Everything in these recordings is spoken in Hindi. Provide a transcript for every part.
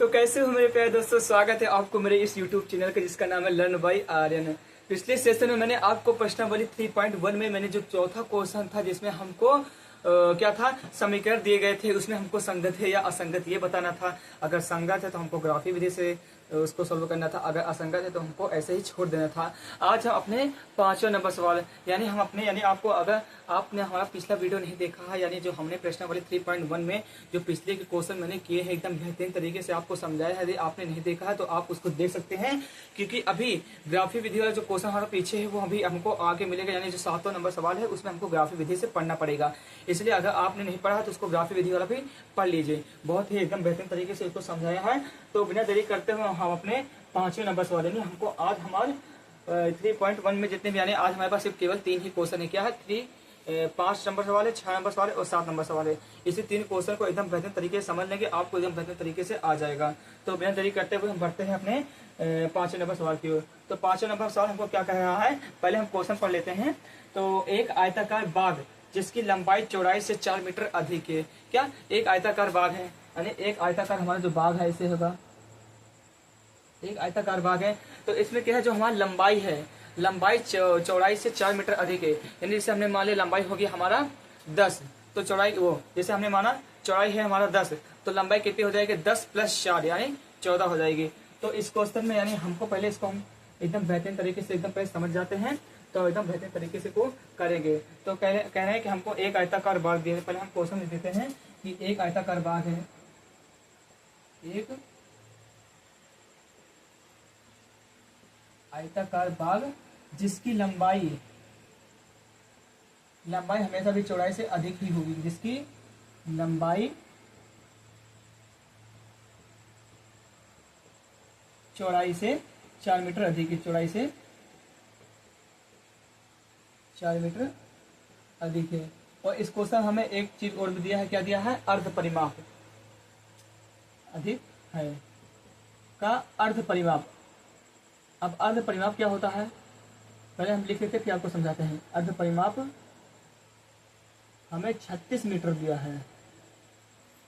तो कैसे हो मेरे प्यारे दोस्तों, स्वागत है आपको मेरे इस YouTube चैनल का जिसका नाम है लर्न बाय आर्यन। पिछले सेशन में मैंने आपको प्रश्नावली 3.1 में मैंने जो चौथा क्वेश्चन था जिसमें हमको क्या था, समीकरण दिए गए थे, उसमें हमको संगत है या असंगत ये बताना था। अगर संगत है तो हमको ग्राफी विधि से उसको सोल्व करना था, अगर असंगत है तो हमको ऐसे ही छोड़ देना था। आज हम अपने 5वां नंबर सवाल यानी आपको अगर आपने हमारा पिछला वीडियो नहीं देखा है, यानी जो हमने प्रश्नावली 3.1 में जो पिछले के क्वेश्चन मैंने किए हैं एकदम बेहतरीन तरीके से आपको समझाया है। यदि आपने नहीं देखा है तो आप उसको देख सकते हैं, क्योंकि अभी ग्राफी विधि वाला जो क्वेश्चन हमारा पीछे है वो अभी हमको आगे मिलेगा। यानी जो 7वां नंबर सवाल है उसमें हमको ग्राफी विधि से पढ़ना पड़ेगा, इसलिए अगर आपने नहीं पढ़ा तो उसको ग्राफी विधि वाला भी पढ़ लीजिए। बहुत ही एकदम बेहतरीन तरीके से इसको समझाया है। तो बिना देरी करते हुए हम अपने 5वें नंबर सवाल यानी हमको आज हमारे 3.1 में जितने भी, यानी आज हमारे पास सिर्फ केवल 3 ही क्वेश्चन है। क्या है? 5 नंबर सवाल है, 6 नंबर सवाल है और 7 नंबर सवाल है। इसी 3 क्वेश्चन को एकदम बेहतरीन तरीके से समझ लेंगे, आपको एकदम बेहतरीन तरीके से आ जाएगा। तो बिना देरी करते हुए हम बढ़ते हैं अपने 5वें नंबर सवाल की ओर। तो 5वें नंबर सवाल हमको क्या कह रहा है, पहले हम क्वेश्चन पढ़ लेते हैं। तो एक आयताकार बाग जिसकी लंबाई चौड़ाई से 4 मीटर अधिक है। क्या एक आयताकार बाग है, यानी एक आयताकार हमारा जो बाग है ऐसे होगा, एक आयताकार बाग है। तो इसमें क्या है, जो हमारी लंबाई है, लंबाई चौड़ाई से 4 मीटर अधिक है। यानी जैसे हमने मान लिया लंबाई होगी हमारा 10, तो चौड़ाई वो जैसे हमने माना चौड़ाई है हमारा 10, तो लंबाई कितनी हो जाएगी 10 + 4 यानी 14 हो जाएगी। तो इस क्वेश्चन में यानी हमको पहले इसको हम एकदम बेहतरीन तरीके से एकदम पहले समझ जाते हैं, तो एकदम बेहतरीन तरीके से को करेंगे। तो कह रहे हैं कि हमको एक आयताकार बाग दिया है। पहले हम क्वेश्चन लिख देते हैं कि एक आयताकार बाग है, एक आयताकार बाग जिसकी लंबाई हमेशा भी चौड़ाई से अधिक ही होगी, जिसकी लंबाई चौड़ाई से 4 मीटर अधिक है, चौड़ाई से 4 मीटर अधिक है। और इस क्वेश्चन हमें एक चीज और भी दिया है, क्या दिया है, अर्ध परिमाप अधिक है का अर्ध परिमाप। अब अर्ध परिमाप क्या होता है, पहले हम लिख लेते हैं फिर आपको समझाते हैं। अर्ध परिमाप हमें 36 मीटर दिया है,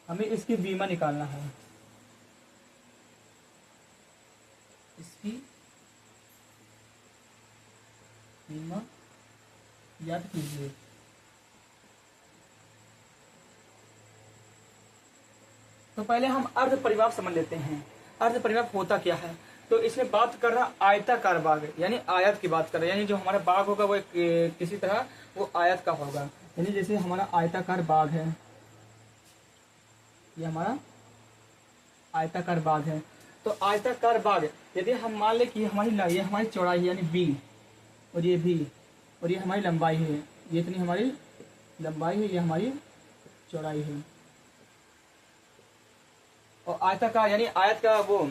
हमें इसकी बीमा निकालना है, इसकी बीमा याद कीजिए। तो पहले हम अर्ध परिमाप समझ लेते हैं। अर्ध परिमाप होता क्या है, तो इसमें बात कर रहा आयताकार बाग, यानी आयत की बात कर रहा है। यानी जो हमारा बाग होगा वो किसी तरह वो आयत का होगा। यानी जैसे हमारा आयताकार बाग है, ये हमारा आयताकार बाग है। तो आयताकार बाग यदि हम मान ले कि ये हमारी चौड़ाई है यानी बी, और ये भी, और ये हमारी लंबाई है, ये इतनी हमारी लंबाई है, ये हमारी चौड़ाई है। और आयताकार यानी आयत का वो,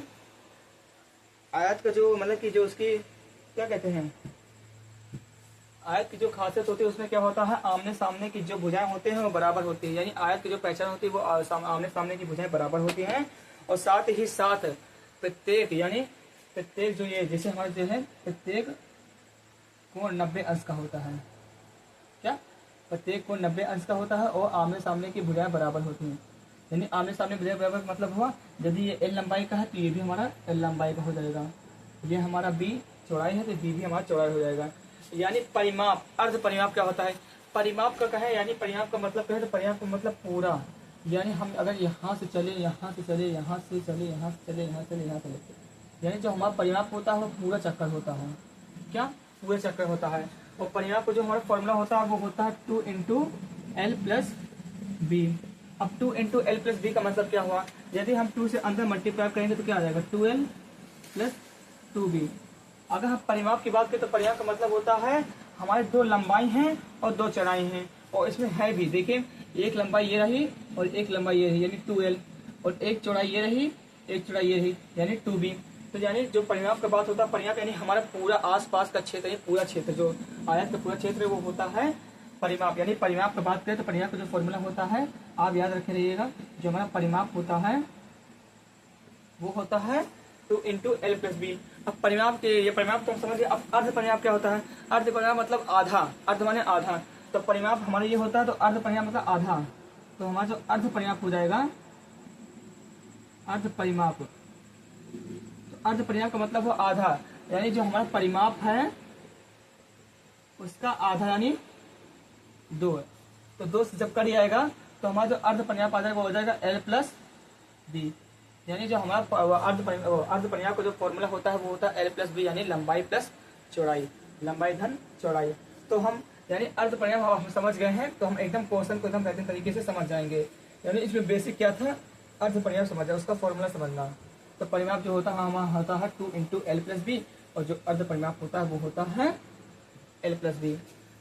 आयत का जो मतलब कि जो उसकी क्या कहते हैं, आयत की जो खासियत होती है उसमें क्या होता है, आमने सामने की जो भुजाएं होते हैं वो बराबर होती है। यानी आयत की जो पहचान होती है वो आमने सामने की भुजाएं बराबर होती हैं। और साथ ही साथ प्रत्येक यानी प्रत्येक जो ये जैसे हमारे जो है प्रत्येक कोण 90 अंश का होता है। क्या प्रत्येक कोण 90 अंश का होता है और आमने सामने की भुजाएं बराबर होती हैं। यानी आमने सामने भुजाएं बराबर मतलब हुआ, यदि ये L लंबाई का है तो ये भी हमारा L लंबाई का हो जाएगा। ये हमारा B चौड़ाई है तो B भी हमारा चौड़ाई हो जाएगा। यानी परिमाप, अर्ध परिमाप क्या होता है, परिमाप का कहे यानी परिमाप का मतलब कहे तो परिमाप का मतलब पूरा। यानी हम अगर यहाँ से चले, यहाँ से चले, यहाँ से चले, यहाँ से चले, यहाँ चले, यहाँ चले, यानी जो हमारा परिमाप होता है वो पूरा चक्कर होता है। क्या पूरा चक्कर होता है। और परिमाप को जो हमारा फॉर्मूला होता है वो होता है 2 × L + B। अब 2 × L + B का मतलब क्या हुआ, यदि हम 2 से अंदर मल्टीप्लाई करेंगे तो क्या आ जाएगा 2L + 2B। अगर हम परिमाप की बात करें तो परिमाप का मतलब होता है हमारे 2 लंबाई हैं और 2 चौड़ाई हैं। और इसमें है भी, देखिए एक लंबाई ये रही और एक लंबाई ये रही यानी 2L, और एक चौड़ाई ये रही, एक चौड़ाई ये रही यानी 2B। तो यानी जो परिमाप का बात होता है, परिमाप यानी हमारा पूरा आसपास का क्षेत्र, यानी पूरा क्षेत्र जो आयत का पूरा क्षेत्र है वो होता है परिमाप। यानी परिमाप की बात करें तो परिमाप का जो फॉर्मूला होता है आप याद रखे रहिएगा, जो हमारा परिमाप होता है वो होता है 2 × L + B। अब परिमाप के ये परिमाप तो हम समझ गए। अब अर्ध परिमाप क्या होता है, अर्ध परिमाप मतलब आधा, अर्ध माने आधा। तो परिमाप हमारा ये होता है तो अर्ध परिमाप मतलब आधा। तो हमारा जो अर्ध परिमाप हो जाएगा अर्ध परिमाप। तो अर्ध परिमाप का मतलब हो आधा, यानी जो हमारा परिमाप है उसका आधा यानी 2 है। तो 2 से जब कर जाएगा तो हमारा जो अर्ध परिमाप आ जाएगा वो हो जाएगा L प्लस बी, यानी जो हमारा अर्ध परिमाप का जो फॉर्मूला होता है वो होता है L प्लस बी, यानी लंबाई प्लस चौड़ाई, लंबाई धन चौड़ाई। तो हम यानी अर्ध परिमाप हम समझ गए हैं, तो हम एकदम क्वेश्चन को एकदम बेहतरीन तरीके से समझ जाएंगे। यानी इसमें बेसिक क्या था, अर्ध परिमाप समझ जाए, उसका फॉर्मूला समझना। तो परिमाप जो होता है हमारा होता है 2 इंटू एल प्लस बी, और जो अर्ध परिमाप होता है वो होता है L प्लस बी।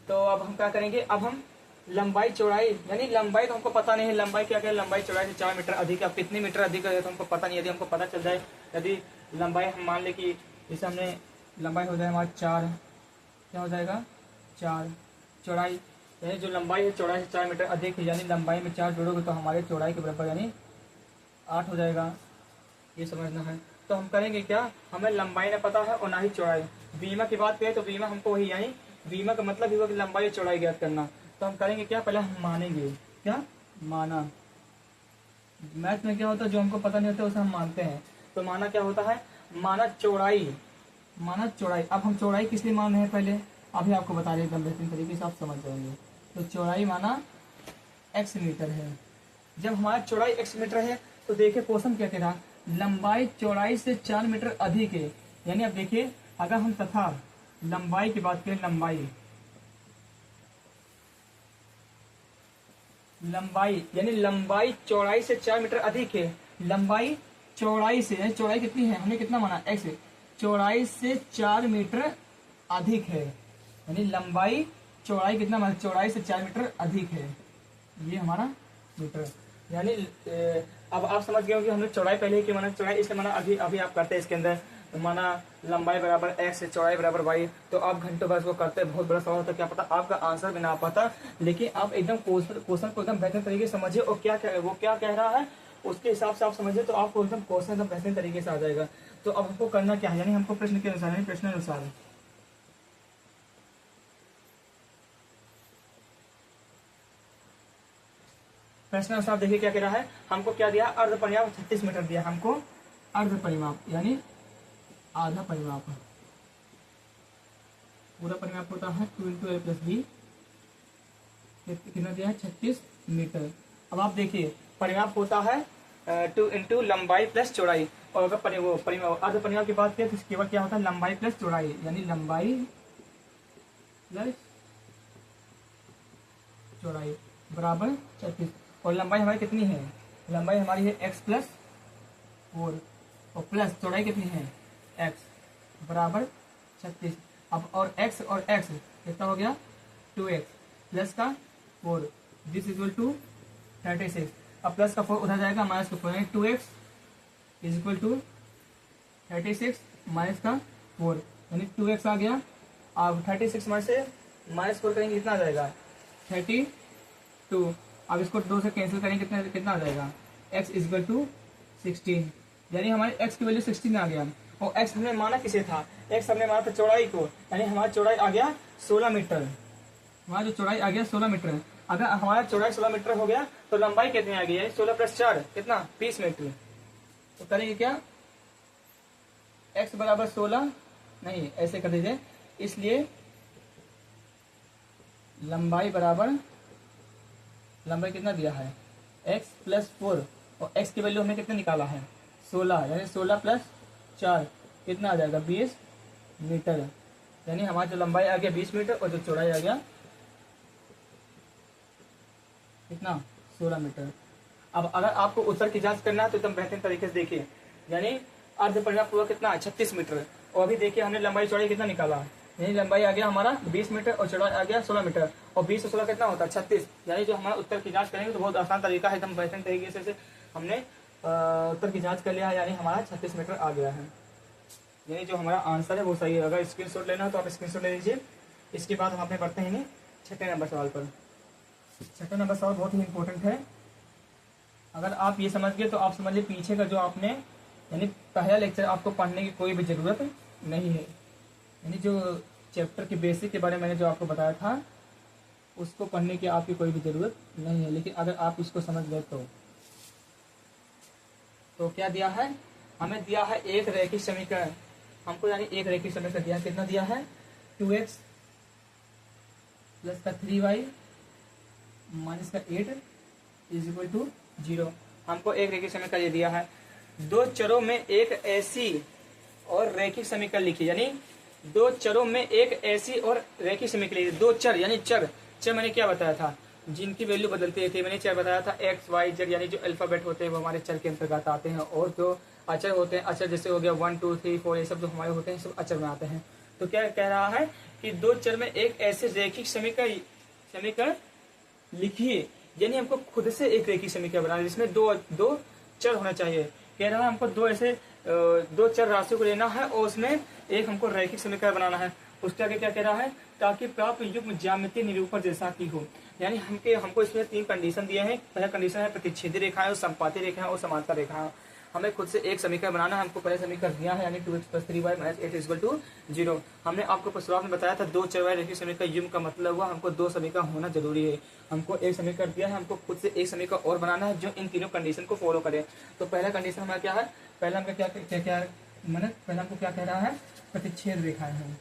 तो अब हम क्या करेंगे, अब हम लंबाई चौड़ाई, यानी लंबाई तो हमको पता नहीं है, लंबाई क्या है, लंबाई चौड़ाई से 4 मीटर अधिक, अब कितनी मीटर अधिक है तो हमको पता नहीं। यदि हमको पता चल जाए, यदि लंबाई हम मान ले कि जैसे हमने लंबाई हो जाए हमारा 4, क्या हो जाएगा 4, चौड़ाई यानी जो लंबाई है चौड़ाई से 4 मीटर अधिक है, यानी लंबाई में 4 जोड़ोगे तो हमारे चौड़ाई के बराबर यानी 8 हो जाएगा, ये समझना है। तो हम करेंगे क्या, हमें लंबाई ना पता है और ना ही चौड़ाई। बीमा की बात करें तो बीमा हमको वही, यानी बीमा का मतलब ही होगा कि लंबाई और चौड़ाई ज्ञात करना। तो हम करेंगे क्या, पहले हम मानेंगे, क्या माना। मैथ में क्या होता है, जो हमको पता नहीं होता उसे हम मानते हैं। तो माना क्या होता है, माना चौड़ाई, माना चौड़ाई। अब हम चौड़ाई किस लिए मान रहे हैं, पहले अभी आपको बता रहे एकदम बेहतरीन तरीके से आप समझ जाएंगे। तो चौड़ाई माना x मीटर है। जब हमारा चौड़ाई x मीटर है तो देखिए क्वेश्चन क्या कह रहा, लंबाई चौड़ाई से 4 मीटर अधिक है। यानी अब देखिए, अगर हम तथा लंबाई की बात करें, लंबाई यानी लंबाई चौड़ाई से 4 मीटर अधिक है। लंबाई चौड़ाई से, यानी चौड़ाई कितनी है, हमने कितना माना x, चौड़ाई से 4 मीटर अधिक है, यानी लंबाई चौड़ाई कितना माना, चौड़ाई से 4 मीटर अधिक है, ये हमारा मीटर। यानी अब आप समझ गए हो कि हमने चौड़ाई पहले ही क्यों माना, चौड़ाई इसलिए माना, अभी आप करते हैं इसके अंदर माना लंबाई बराबर x, चौड़ाई बराबर y। तो आप घंटों भर इसको करते हैं, बहुत बड़ा सवाल होता है, क्या पता आपका आंसर भी ना आ पाता। लेकिन आप एकदम क्वेश्चन को एकदम बेहतर तरीके से समझिए, और वो क्या कह रहा है उसके हिसाब से आप समझिए, तो आपको एकदम क्वेश्चन एकदम बेहतरीन तरीके से आ जाएगा। तो अब हमको करना क्या है, यानी हमको प्रश्न के अनुसार, यानी प्रश्न अनुसार देखिए क्या कह रहा है, हमको क्या दिया, अर्ध परिमाप 36 मीटर दिया हमको, अर्ध परिमाप यानी आधा परिमाप। पूरा परिमाप होता है 2 इंटू एल प्लस बी, कितना दिया है 36 मीटर। अब आप देखिए परिमाप होता है 2 इंटू लंबाई प्लस चौड़ाई, और अगर परिमाप अर्ध परिमाप की बात करें तो केवल क्या होता है, लंबाई प्लस चौड़ाई, यानी लंबाई प्लस चौड़ाई बराबर 36। और लंबाई हमारी कितनी है, लंबाई हमारी है x प्लस 4, और प्लस चौड़ाई कितनी है x बराबर 36। अब और x कितना हो गया 2x प्लस का 4, दिस इक्वल टू 36। अब प्लस का 4 उधर जाएगा, माइनस का 4, यानी 2x is equal to 36 minus का 4, यानी 2x आ गया। अब 36 में से माइनस 4 करेंगे कितना आ जाएगा 32। अब इसको 2 से कैंसिल करेंगे कितना आ जाएगा, x इज इक्वल टू 16, यानी हमारे x की वैल्यू 16 आ गया। और x हमने माना किसे था, x हमने माना था चौड़ाई को, यानी हमारा चौड़ाई आ गया 16 मीटर, हमारा जो चौड़ाई आ गया 16 मीटर। अगर हमारा चौड़ाई 16 मीटर हो गया तो लंबाई कितनी आ गई है, 16 प्लस 4 कितना 20 मीटर। तो करेंगे क्या, x बराबर 16 नहीं, ऐसे कर दीजिए, इसलिए लंबाई बराबर, लंबाई कितना दिया है x प्लस 4, और x की वैल्यू हमने कितना निकाला है 16, यानी 16 प्लस 4 कितना आ जाएगा 20 मीटर। यानी हमारा जो लंबाई आ गया 20 मीटर, और जो चौड़ाई आ गया कितना 16 मीटर। अब अगर आपको उत्तर की जांच करना है तो एकदम बेहतरीन तरीके से देखिए, यानी अर्ध परिमाप पूरा कितना है 36 मीटर, और अभी देखिए हमने लंबाई चौड़ाई कितना निकाला, यानी लंबाई आ गया हमारा 20 मीटर और चौड़ाई आ गया 16 मीटर, और 20 और 16 कितना होता है 36। यानी जो हमारा उत्तर की जांच करेंगे तो बहुत आसान तरीका है, एकदम बेहतरीन तरीके से हमने उत्तर की जांच कर लिया है, यानी हमारा 36 मीटर आ गया है, यानी जो हमारा आंसर है वो सही है। अगर स्क्रीनशॉट लेना हो तो आप स्क्रीनशॉट ले लीजिए। इसके बाद हम अपने बढ़ते हैं 6ठे नंबर सवाल पर। 6ठा नंबर सवाल बहुत ही इंपॉर्टेंट है, अगर आप ये समझ गए तो आप समझिए पीछे का जो आपने यानी पहला लेक्चर आपको पढ़ने की कोई भी ज़रूरत नहीं है, यानी जो चैप्टर के बेसिक के बारे में मैंने जो आपको बताया था उसको पढ़ने की आपकी कोई भी ज़रूरत नहीं है। लेकिन अगर आप इसको समझ गए तो तो क्या दिया है, हमें दिया है एक रैखिक समीकरण, हमको यानी एक रैखिक समीकरण दिया, कितना दिया है 2x प्लस का 3y माइनस का 8 इज इक्वल टू 0। हमको एक रैखिक समीकरण ये दिया है। दो चरों में एक ऐसी और रैखिक समीकरण लिखी, यानी दो चरों में एक ऐसी और रैखिक समीकरण लिखी। दो चर यानी चर मैंने क्या बताया था, जिनकी वैल्यू बदलती थी, मैंने चर बताया था एक्स वाई जेड, यानी जो अल्फाबेट होते हैं वो हमारे चर के अंतर्गत आते हैं, और जो अचर होते हैं, अचर जैसे हो गया 1 2 3 4 ये सब जो हमारे होते हैं सब अचर में आते हैं। तो क्या कह रहा है कि दो चर में एक ऐसे रैखिक समीकरण लिखिए, यानी हमको खुद से एक रैखिक समीकरण बनाना है जिसमें दो चर होना चाहिए। कह रहा है हमको दो ऐसे दो चर राशियों को लेना है और उसमें एक हमको रैखिक समीकरण बनाना है। उसके आगे क्या कह रहा है, ताकि प्राप्त युग्म ज्यामितीय निरूपण जैसा की हो, यानी हमको इसमें 3 कंडीशन दिए हैं। पहला कंडीशन है प्रतिच्छेदी रेखाएं और संपाती रेखाएं और समांतर रेखाएं। हमें खुद से एक समीकरण बनाना है, हमको पहले समीकरण दिया है यानी 2x + 3y - 8 = 0। हमने आपको शुरुआत में बताया था दो चर रैखिक समीकरण युग्म का मतलब हुआ हमको दो समीकरण होना जरूरी है। हमको एक समीकरण दिया है, हमको खुद से एक समीकरण और बनाना है जो इन तीनों कंडीशन को फॉलो करे। तो पहला कंडीशन हमारा क्या है, पहला हमको क्या पहला हमको क्या कह रहा है, प्रतिच्छेद रेखाएं हैं।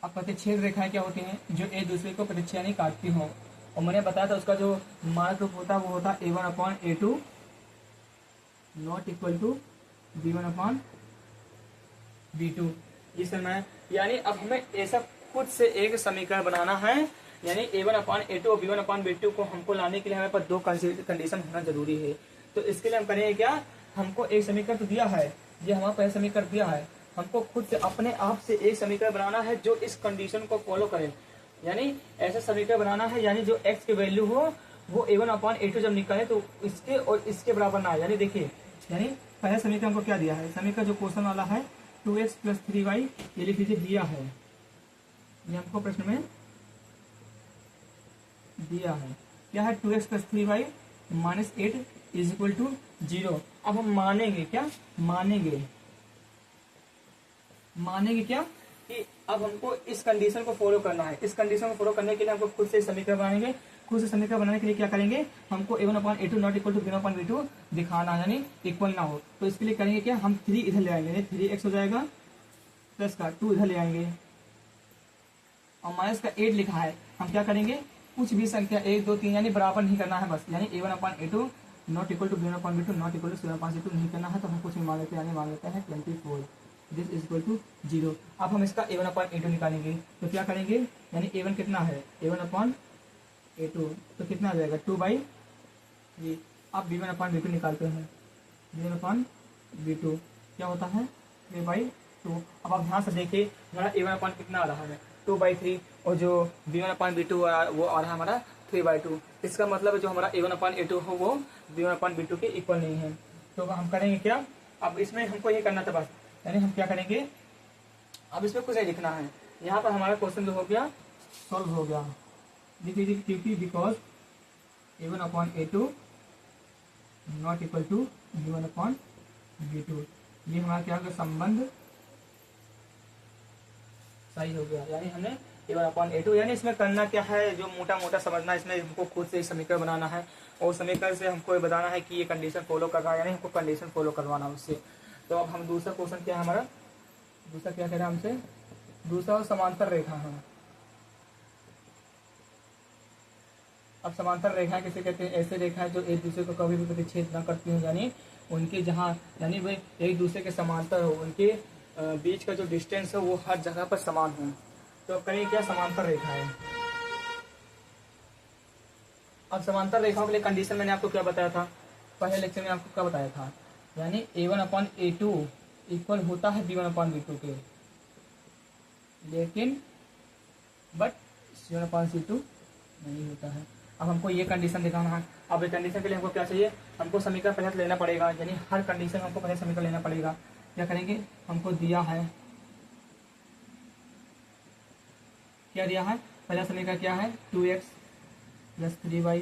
अब प्रतिच्छेद रेखाएं क्या होती हैं, जो एक दूसरे को प्रतिच्छेद यानी काटती हो। और मैंने बताया था उसका जो मानक रूप होता है वो होता है a1/a2 not equal to b1/b2। इस समय यानी अब हमें ऐसा खुद से एक समीकरण बनाना है, यानी a1/a2 और b1/b2 को हमको लाने के लिए हमें पर दो कंडीशन होना जरूरी है। तो इसके लिए हम करेंगे क्या, हमको एक समीकरण तो दिया है, ये हमारा पहला समीकरण दिया है, हमको खुद से अपने आप से एक समीकरण बनाना है जो इस कंडीशन को फॉलो करे। यानी ऐसा समीकरण बनाना है यानी जो x की वैल्यू हो वो a1/a2 जब निकले तो इसके और इसके बराबर ना आए। यानी देखिए, यानी पहला समीकरण को क्या दिया है, समीकरण जो क्वेश्चन वाला है 2x + 3y ये लिख लीजिए दिया है, ये हमको प्रश्न में दिया है। क्या है 2x + 3y - 8 = 0। अब हम मानेंगे क्या, मानेंगे क्या कि अब हमको इस कंडीशन को फॉलो करना है। इस कंडीशन को फॉलो करने के लिए हमको खुद से समीकरण बनाएंगे। खुद से समीकरण बनाने के लिए क्या करेंगे, हमको a1/a2 not equal to b1/b2 दिखाना है, यानी इक्वल ना हो। तो इसके लिए करेंगे क्या, हम 3 इधर ले आएंगे, 3x हो जाएगा प्लस का 2 इधर ले आएंगे और माइनस का 8 लिखा है। हम क्या करेंगे, कुछ भी संख्या 1 2 3 यानी बराबर नहीं करना है बस, यानी a1/a2 not equal to b1/b2 not equal to c1/c2 नहीं करना है। तो हम कुछ भी मान लेते हैं, यानी मान लेते हैं 24 दिस इज इक्वल टू 0। अब हम इसका a1/a2 निकालेंगे तो क्या करेंगे, यानी a1 कितना है a1/a2 तो कितना आ जाएगा 2/3। अब b1/b2 निकालते हैं, b1/b2 क्या होता है 3/2। अब आप ध्यान से देखिए हमारा a1/ कितना आ रहा है 2/3 और जो b1/b2 वो आ रहा है हमारा 3/2। इसका मतलब है जो हमारा a1/a2 हो वो b1/b2 के इक्वल नहीं है। तो हम करेंगे क्या, अब इसमें हमको ये करना था बस, यानी हम क्या करेंगे, अब इसमें कुछ नहीं लिखना है। यहाँ पर हमारा क्वेश्चन जो हो गया सॉल्व हो गया, लिख लीजिए क्योंकि because a1/a2 not equal to b1/b2। ये हमारा क्या हो गया, संबंध सही हो गया। यानी हमने a1/a2, यानी इसमें करना क्या है, जो मोटा मोटा समझना है, इसमें हमको खुद से समीकरण बनाना है और समीकरण से हमको ये बताना है कि ये कंडीशन फॉलो कर रहा है, यानी हमको कंडीशन फॉलो करवाना है उससे। तो अब हम दूसरा क्वेश्चन क्या है हमारा, दूसरा क्या कह रहा है हमसे, दूसरा समांतर रेखा है। अब समांतर रेखाएं किसे कहते हैं, ऐसे रेखाएं जो एक दूसरे को कभी भी प्रतिच्छेद न करती हो, यानी उनके जहाँ यानी वे एक दूसरे के समांतर हो, उनके बीच का जो डिस्टेंस है वो हर जगह पर समान हो। तो कहीं क्या समांतर रेखा है। अब समांतर रेखाओं के लिए कंडीशन मैंने आपको क्या बताया था, पहले लेक्चर में आपको क्या बताया था, यानी a1/a2 इक्वल होता है b1/b2 के, लेकिन बट c1/c2 नहीं होता है। अब हमको ये कंडीशन दिखाना है। अब ये कंडीशन के लिए हमको क्या चाहिए, हमको समीकरण पहले लेना पड़ेगा, यानी हर कंडीशन में हमको पहले समीकरण लेना पड़ेगा। क्या करेंगे, हमको दिया है, क्या दिया है, पहला समीकरण क्या है 2x + 3y -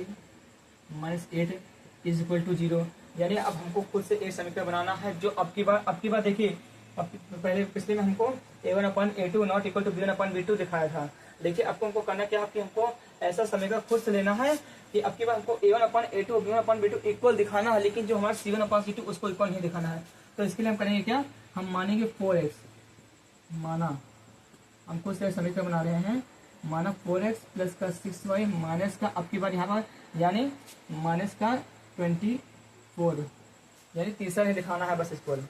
8 = 0। यानी अब हमको खुद से एक समीकरण बनाना है जो अब की बार देखिए, अब पहले पिछले में हमको a1/a2 not equal to b1/b2 दिखाया था, देखिए आपको हमको करना क्या है कि हमको ऐसा समीकरण खुद से लेना है कि आपके पास हमको a1/a2 b1/b2 इक्वल दिखाना है, लेकिन जो हमारा c1/c2 उसको इक्वल नहीं दिखाना है। तो इसके लिए हम करेंगे क्या, हम मानेंगे 4x, माना हम खुद से समीकरण बना रहे हैं, माना 4x प्लस का 6y माइनस का आपकी बार यहाँ पर यानी माइनस का 24, यानी तीसरा नहीं दिखाना है बस इक्वल,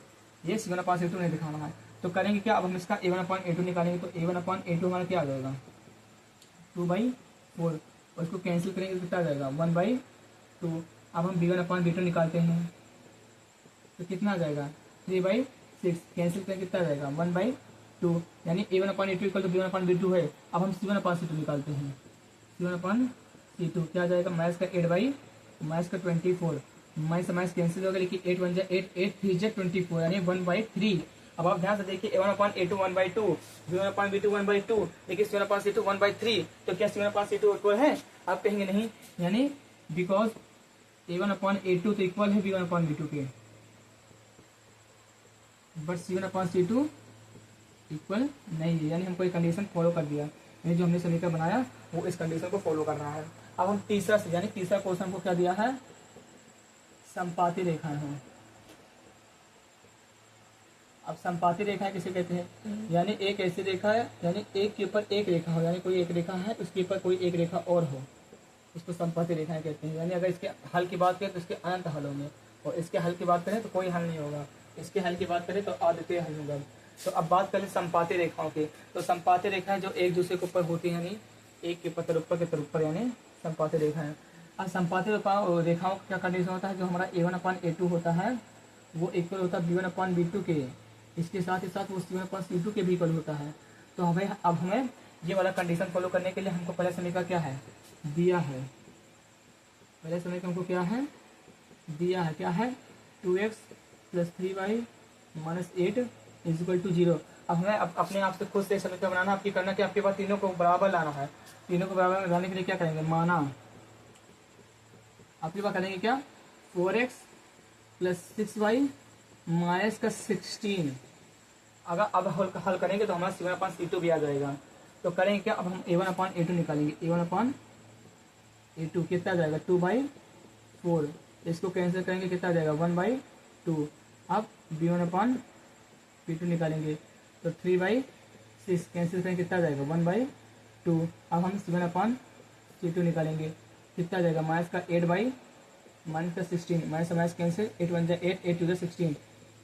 ये c1/a2 नहीं दिखाना है। तो करेंगे क्या, अब हम इसका a1/a2 निकालेंगे, तो a1/a2 हमारा क्या आ जाएगा 2/4, और इसको कैंसिल करेंगे तो कितना आ जाएगा 1/2। अब हम b1/b2 निकालते हैं तो कितना आ जाएगा 3/6, कैंसिल करेंगे कितना आ जाएगा 1/2, यानी a1/a2 इक्वल टू b1/b2 है। अब हम c1/c2 निकालते हैं, c1/c2 क्या आ जाएगा, माइनस का 8 माइनस का 24, माइनस माइनस कैंसिल होगा, लेकिन 8 1 8, 8 3 24, यानी 1/3। अब आप ध्यान से देखिए a1/a2 1/2, b1/b2 1/2, लेकिन c1/c2 1/3, तो क्या c1/c2 इक्वल है, आप कहेंगे नहीं, यानी बिकॉज a1/a2 तो इक्वल है b1/b2 के, बट c1/c2 इक्वल नहीं है, यानी हम कोई कंडीशन फॉलो कर दिया, यानी जो हमने समीकरण बनाया वो इस कंडीशन को फॉलो कर रहा है। अब हम तीसरा से यानी तीसरा क्वेश्चन हमको क्या दिया है, संपाती रेखाएं हैं। अब संपाती रेखाएं किसे कहते हैं, यानी एक ऐसी रेखा है, यानी एक के ऊपर एक रेखा हो, यानी कोई एक रेखा है उसके ऊपर कोई एक रेखा और हो, इसको संपाती रेखाएं कहते हैं। यानी अगर इसके हल की बात करें तो इसके अनंत हल होंगे, और इसके हल की बात करें तो कोई हल नहीं होगा, इसके हल की बात करें तो अद्वितीय हल होगा। तो अब बात करें संपाती रेखाओं की, तो संपाती रेखाएं जो एक दूसरे के ऊपर होती हैं, यानी एक के ऊपर के ऊपर, यानी संपाती रेखाएं। अब संपाती रेखाओं का क्या कंडीशन होता है, जो हमारा a1/a2 होता है वो इक्वल होता है b1/b2 के, इसके साथ ही साथ वो c1/c2 के भी इक्वल होता है। तो हमें ये वाला कंडीशन फॉलो करने के लिए हमको पहले समीकरण क्या है दिया है, पहले समीकरण हमको क्या है दिया है, क्या है 2x plus 3y minus 8 is equal to 0। अब हमें अपने आप से खुद से समीकरण बनाना, आपकी करना कि आपके पास तीनों को बराबर लाना है। तीनों को बराबर लाने के लिए क्या करेंगे, माना आपके पास करेंगे क्या 4x प्लस 6y माइनस का 16। अगर अब हल करेंगे तो हमारा c1/c2 भी आ जाएगा। तो करेंगे क्या, अब हम a1/a2 निकालेंगे, a1/a2 कितना आ जाएगा 2/4, इसको कैंसिल करेंगे कितना आ जाएगा 1/2। अब b1/b2 निकालेंगे तो 3/6 कैंसिल करेंगे कितना आ जाएगा 1/2। अब हम c1/c2 निकालेंगे कितना आ जाएगा माइनस का 8 माइनस का 16, माइनस माइनस कैंसिल 8 1 8 8 2 16,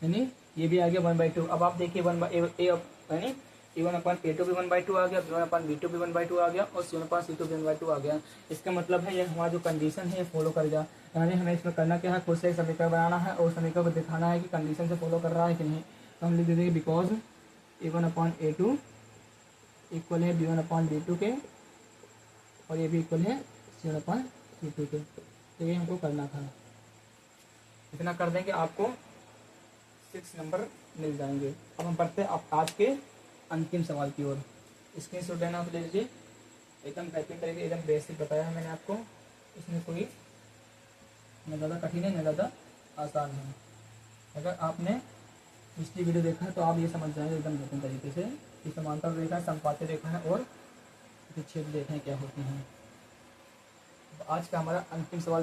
यानी ये भी आ गया 1/2। अब आप देखिए यानी a1/a2 भी 1/2 आ गया, b1/b2 भी 1/2 आ गया, और c1/c2 भी 1/2 आ गया। इसका मतलब है ये हमारा जो कंडीशन है ये फॉलो कर गया, यानी हमें इसमें करना क्या है, खुद से एक समीकरण बनाना है और समीकरण को दिखाना है कि कंडीशन से फॉलो कर रहा है कि नहीं। तो हम लिख देंगे बिकॉज a1/a2 इक्वल है b1/b2 के, और ये भी इक्वल है c1/c2 के। तो ये हमको करना था, इतना कर देंगे आपको 6 नंबर मिल जाएंगे। अब हम बढ़ते हैं आज के अंतिम सवाल की ओर। स्क्रीनशॉट लेना आप ले लीजिए, एकदम टाइपिंग करेंगे, एकदम बेसिक बताया है मैंने आपको, इसमें कोई न ज़्यादा कठिन है न ज़्यादा आसान है। अगर आपने पिछली वीडियो देखा है तो आप ये समझ जाएंगे एकदम बेहतर तरीके से कि समांतर रेखा है, संपाती रेखा है और विच्छेद रेखाएं क्या होती हैं। आज का हमारा अंतिम सवाल